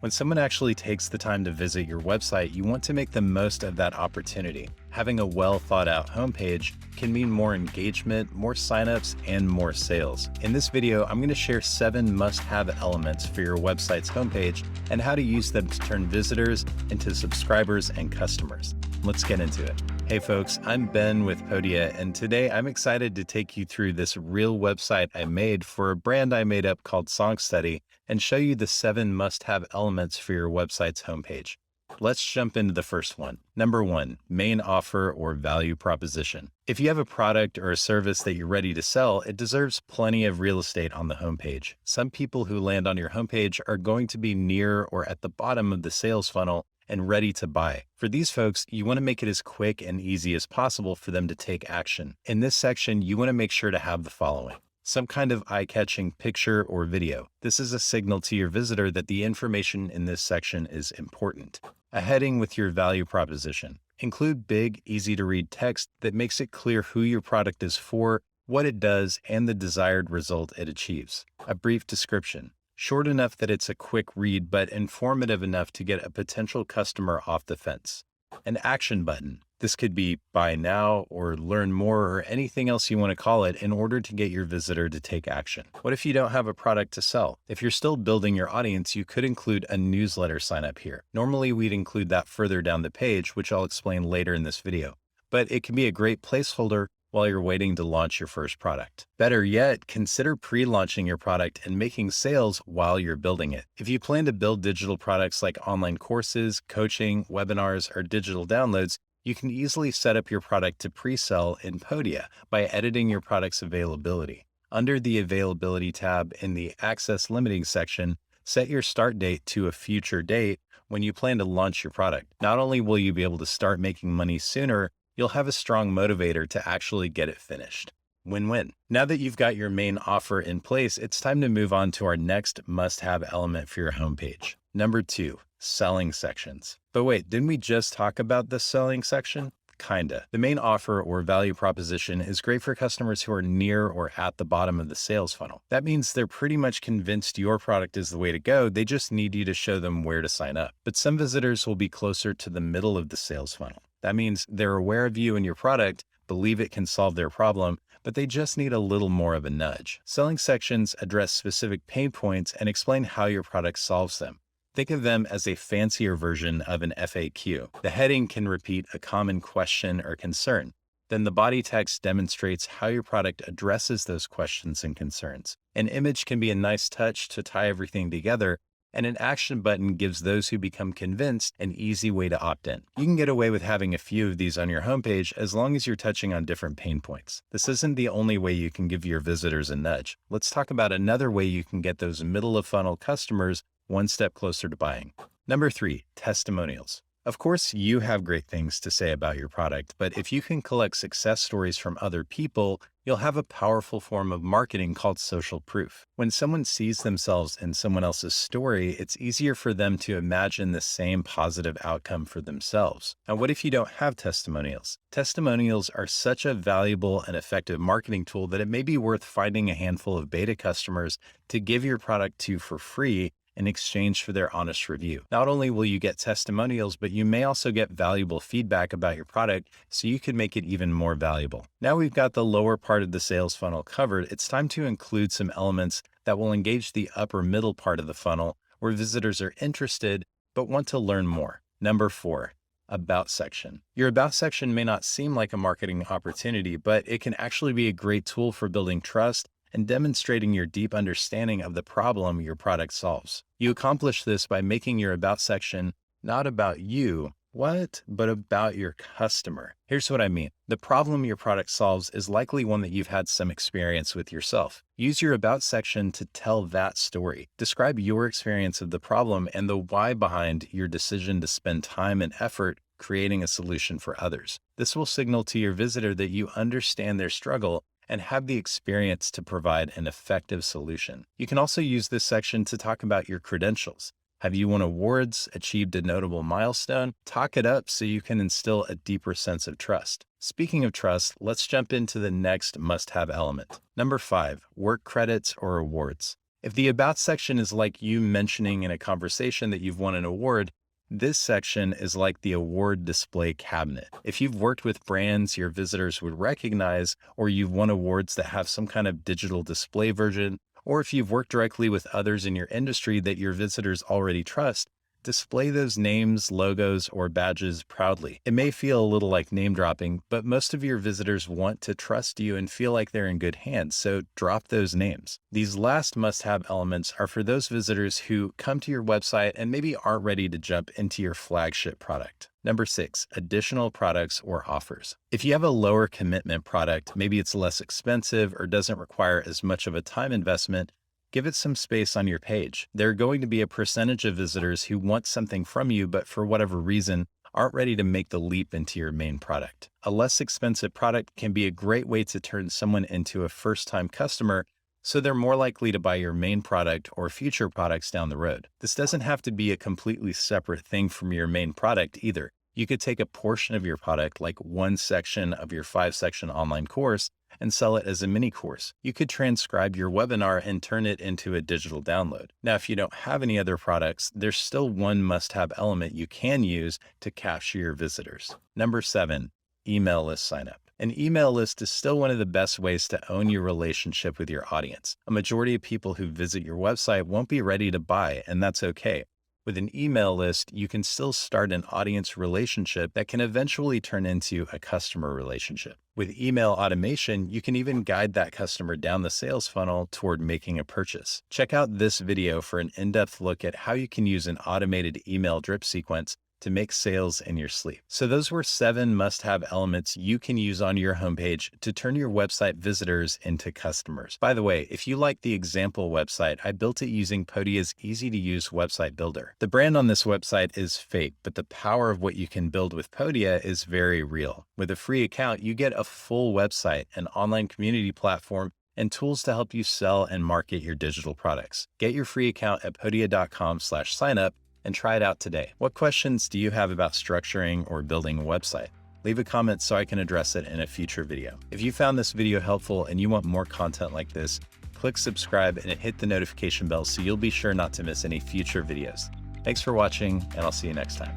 When someone actually takes the time to visit your website, you want to make the most of that opportunity. Having a well thought out homepage can mean more engagement, more signups, and more sales. In this video, I'm going to share 7 must-have elements for your website's homepage and how to use them to turn visitors into subscribers and customers. Let's get into it. Hey folks, I'm Ben with Podia, and today I'm excited to take you through this real website I made for a brand I made up called Song Study and show you the 7 must-have elements for your website's homepage. Let's jump into the first one. Number 1, main offer or value proposition. If you have a product or a service that you're ready to sell, it deserves plenty of real estate on the homepage. Some people who land on your homepage are going to be near or at the bottom of the sales funnel and ready to buy. For these folks, you want to make it as quick and easy as possible for them to take action. In this section, you want to make sure to have the following: some kind of eye-catching picture or video. This is a signal to your visitor that the information in this section is important. A heading with your value proposition. Include big, easy-to-read text that makes it clear who your product is for, what it does, and the desired result it achieves. A brief description. Short enough that it's a quick read, but informative enough to get a potential customer off the fence. An action button. This could be buy now or learn more or anything else you want to call it in order to get your visitor to take action. What if you don't have a product to sell? If you're still building your audience, you could include a newsletter sign up here. Normally we'd include that further down the page, which I'll explain later in this video, but it can be a great placeholder while you're waiting to launch your first product. Better yet, consider pre-launching your product and making sales while you're building it. If you plan to build digital products like online courses, coaching, webinars, or digital downloads, you can easily set up your product to pre-sell in Podia by editing your product's availability. Under the Availability tab in the Access Limiting section, set your start date to a future date when you plan to launch your product. Not only will you be able to start making money sooner, you'll have a strong motivator to actually get it finished. Win-win. Now that you've got your main offer in place, it's time to move on to our next must-have element for your homepage. Number 2, selling sections. But wait, didn't we just talk about the selling section? Kinda. The main offer or value proposition is great for customers who are near or at the bottom of the sales funnel. That means they're pretty much convinced your product is the way to go. They just need you to show them where to sign up. But some visitors will be closer to the middle of the sales funnel. That means they're aware of you and your product, believe it can solve their problem, but they just need a little more of a nudge. Selling sections address specific pain points and explain how your product solves them. Think of them as a fancier version of an FAQ. The heading can repeat a common question or concern. Then the body text demonstrates how your product addresses those questions and concerns. An image can be a nice touch to tie everything together, and an action button gives those who become convinced an easy way to opt in. You can get away with having a few of these on your homepage as long as you're touching on different pain points. This isn't the only way you can give your visitors a nudge. Let's talk about another way you can get those middle of funnel customers one step closer to buying. Number 3, testimonials. Of course, you have great things to say about your product, but if you can collect success stories from other people, you'll have a powerful form of marketing called social proof. When someone sees themselves in someone else's story, it's easier for them to imagine the same positive outcome for themselves. And what if you don't have testimonials? Testimonials are such a valuable and effective marketing tool that it may be worth finding a handful of beta customers to give your product to for free in exchange for their honest review. Not only will you get testimonials, but you may also get valuable feedback about your product, so you can make it even more valuable. Now we've got the lower part of the sales funnel covered, it's time to include some elements that will engage the upper middle part of the funnel where visitors are interested but want to learn more. Number 4, About section. Your About section may not seem like a marketing opportunity, but it can actually be a great tool for building trust and demonstrating your deep understanding of the problem your product solves. You accomplish this by making your About section not about you, but about your customer. Here's what I mean. The problem your product solves is likely one that you've had some experience with yourself. Use your About section to tell that story. Describe your experience of the problem and the why behind your decision to spend time and effort creating a solution for others. This will signal to your visitor that you understand their struggle and have the experience to provide an effective solution. You can also use this section to talk about your credentials. Have you won awards, achieved a notable milestone? Talk it up so you can instill a deeper sense of trust. Speaking of trust, let's jump into the next must-have element. Number 5, work credits or awards. If the About section is like you mentioning in a conversation that you've won an award, this section is like the award display cabinet. If you've worked with brands your visitors would recognize, or you've won awards that have some kind of digital display version, or if you've worked directly with others in your industry that your visitors already trust, display those names, logos, or badges proudly. It may feel a little like name dropping, but most of your visitors want to trust you and feel like they're in good hands, so drop those names. These last must-have elements are for those visitors who come to your website and maybe aren't ready to jump into your flagship product. Number 6, additional products or offers. If you have a lower commitment product, maybe it's less expensive or doesn't require as much of a time investment, give it some space on your page. There are going to be a percentage of visitors who want something from you, but for whatever reason, aren't ready to make the leap into your main product. A less expensive product can be a great way to turn someone into a first-time customer, so they're more likely to buy your main product or future products down the road. This doesn't have to be a completely separate thing from your main product either. You could take a portion of your product, like one section of your 5-section online course, and sell it as a mini course. You could transcribe your webinar and turn it into a digital download. Now, if you don't have any other products, there's still one must-have element you can use to capture your visitors. Number 7, email list signup. An email list is still one of the best ways to own your relationship with your audience. A majority of people who visit your website won't be ready to buy, and that's okay. With an email list, you can still start an audience relationship that can eventually turn into a customer relationship. With email automation, you can even guide that customer down the sales funnel toward making a purchase. Check out this video for an in-depth look at how you can use an automated email drip sequence to make sales in your sleep. So those were 7 must-have elements you can use on your homepage to turn your website visitors into customers. By the way, if you like the example website, I built it using Podia's easy-to-use website builder. The brand on this website is fake, but the power of what you can build with Podia is very real. With a free account, you get a full website, an online community platform, and tools to help you sell and market your digital products. Get your free account at podia.com/signup and try it out today. What questions do you have about structuring or building a website? Leave a comment so I can address it in a future video. If you found this video helpful and you want more content like this, click subscribe and hit the notification bell so you'll be sure not to miss any future videos. Thanks for watching, and I'll see you next time.